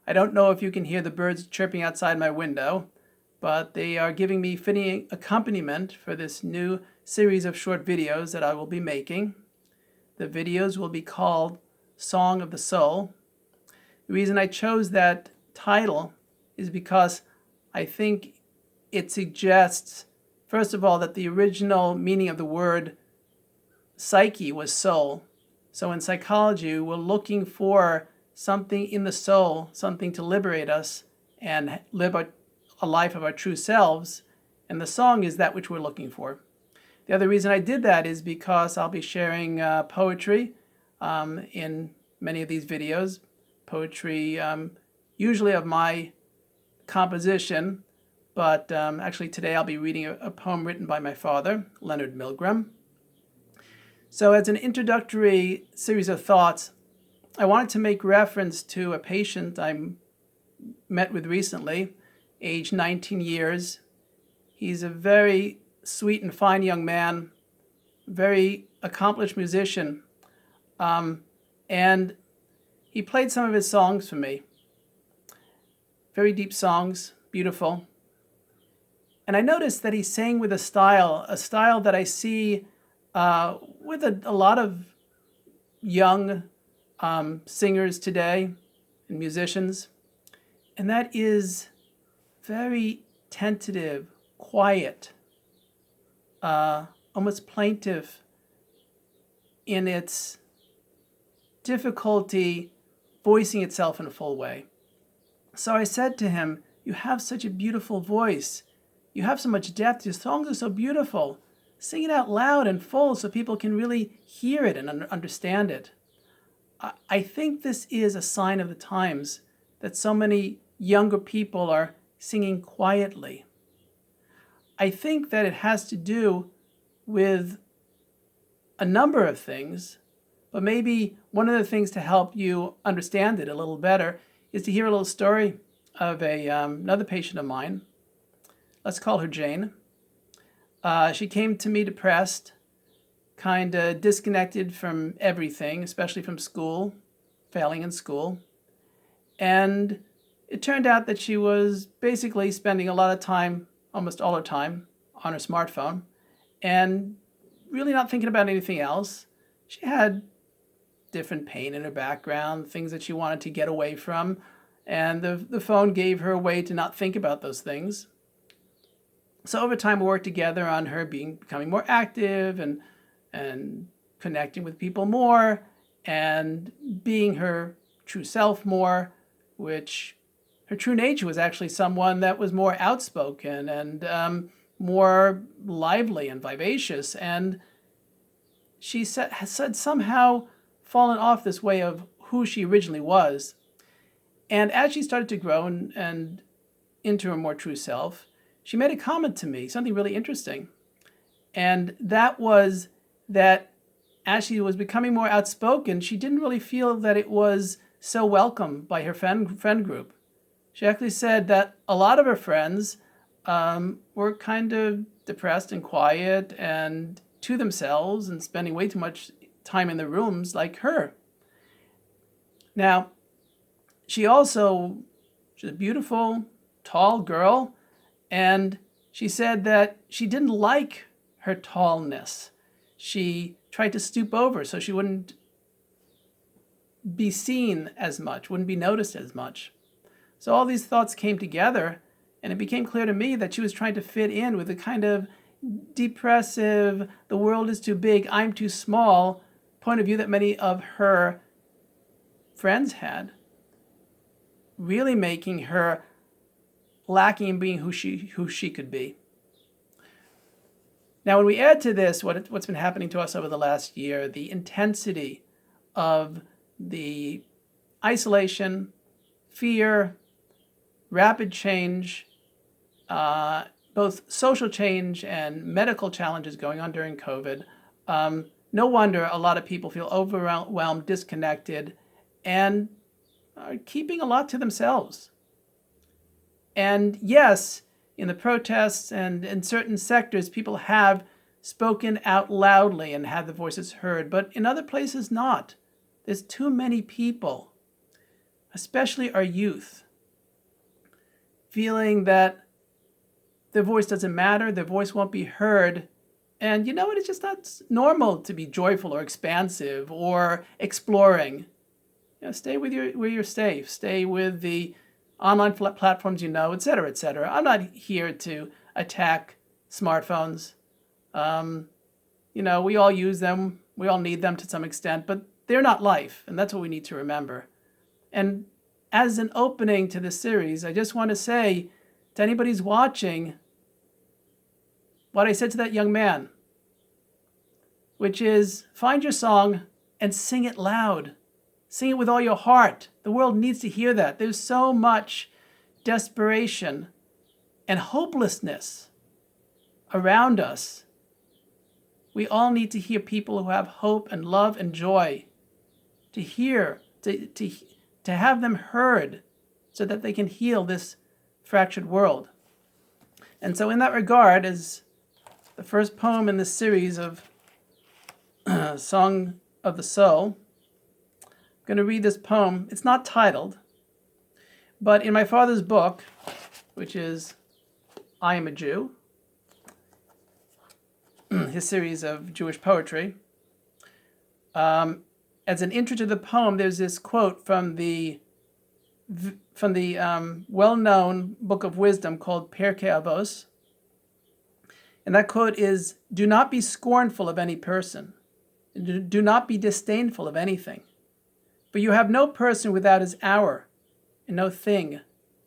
I don't know if you can hear the birds chirping outside my window, but they are giving me fitting accompaniment for this new series of short videos that I will be making. The videos will be called Song of the Soul. The reason I chose that title is because I think it suggests, first of all, that the original meaning of the word psyche was soul. So in psychology, we're looking for something in the soul, something to liberate us and live a life of our true selves. And the song is that which we're looking for. The other reason I did that is because I'll be sharing poetry in many of these videos. Poetry usually of my composition, but actually today I'll be reading a poem written by my father, Leonard Milgraum. So as an introductory series of thoughts, I wanted to make reference to a patient I met with recently, age 19 years. He's a very sweet and fine young man, very accomplished musician, and he played some of his songs for me. Very deep songs, beautiful. And I noticed that he sang with a style that I see with a lot of young singers today and musicians. And that is very tentative, quiet, almost plaintive in its difficulty voicing itself in a full way. So I said to him, "You have such a beautiful voice. You have so much depth. Your songs are so beautiful. Sing it out loud and full so people can really hear it and understand it." I think this is a sign of the times that so many younger people are singing quietly. I think that it has to do with a number of things, but maybe one of the things to help you understand it a little better is to hear a little story of another patient of mine. Let's call her Jane. She came to me depressed, kind of disconnected from everything, especially from school, failing in school. And it turned out that she was basically spending a lot of time, almost all her time, on her smartphone and really not thinking about anything else. She had different pain in her background, things that she wanted to get away from, and the phone gave her a way to not think about those things. So over time, we worked together on her becoming more active and connecting with people more and being her true self more, which her true nature was actually someone that was more outspoken and more lively and vivacious. And she had somehow fallen off this way of who she originally was. And as she started to grow and into her more true self, she made a comment to me, something really interesting. And that was that as she was becoming more outspoken, she didn't really feel that it was so welcome by her friend group. She actually said that a lot of her friends were kind of depressed and quiet and to themselves and spending way too much time in their rooms like her. Now, she's a beautiful, tall girl, and she said that she didn't like her tallness. She tried to stoop over so she wouldn't be seen as much, wouldn't be noticed as much. So all these thoughts came together, and it became clear to me that she was trying to fit in with a kind of depressive, the world is too big, I'm too small point of view that many of her friends had, really making her lacking in being who she could be. Now, when we add to this what's been happening to us over the last year, the intensity of the isolation, fear, rapid change, both social change and medical challenges going on during COVID, no wonder a lot of people feel overwhelmed, disconnected, and are keeping a lot to themselves. And yes, in the protests and in certain sectors, people have spoken out loudly and had their voices heard, but in other places not. There's too many people. especially our youth, feeling that their voice doesn't matter, their voice won't be heard. And you know what? It's just not normal to be joyful or expansive or exploring. Stay with where you're safe. Stay with the online platforms etc., etc. I'm not here to attack smartphones. We all use them. We all need them to some extent, but they're not life, and that's what we need to remember. And as an opening to this series, I just want to say to anybody who's watching what I said to that young man, which is find your song and sing it loud. Sing it with all your heart. The world needs to hear that. There's so much desperation and hopelessness around us. We all need to hear people who have hope and love and joy, to hear, to have them heard so that they can heal this fractured world. And so in that regard, as the first poem in this series of Song of the Soul, I'm going to read this poem. It's not titled, but in my father's book, which is I Am a Jew, his series of Jewish poetry, as an intro to the poem, there's this quote from the well-known book of wisdom called Pirkei Avos. And that quote is, "Do not be scornful of any person. Do not be disdainful of anything. For you have no person without his hour, and no thing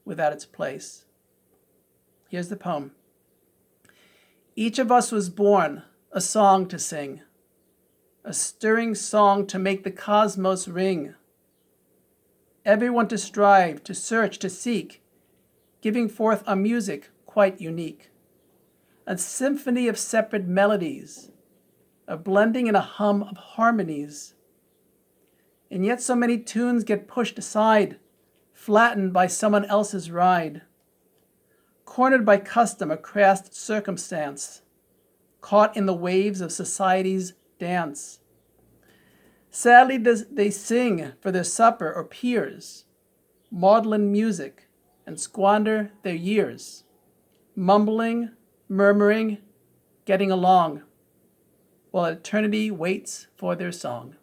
without its place." Here's the poem. Each of us was born a song to sing, a stirring song to make the cosmos ring. Everyone to strive, to search, to seek, giving forth a music quite unique. A symphony of separate melodies, a blending and a hum of harmonies. And yet so many tunes get pushed aside, flattened by someone else's ride, cornered by custom or crass circumstance, caught in the waves of society's dance. Sadly, they sing for their supper or peers, maudlin music, and squander their years, mumbling, murmuring, getting along, while eternity waits for their song.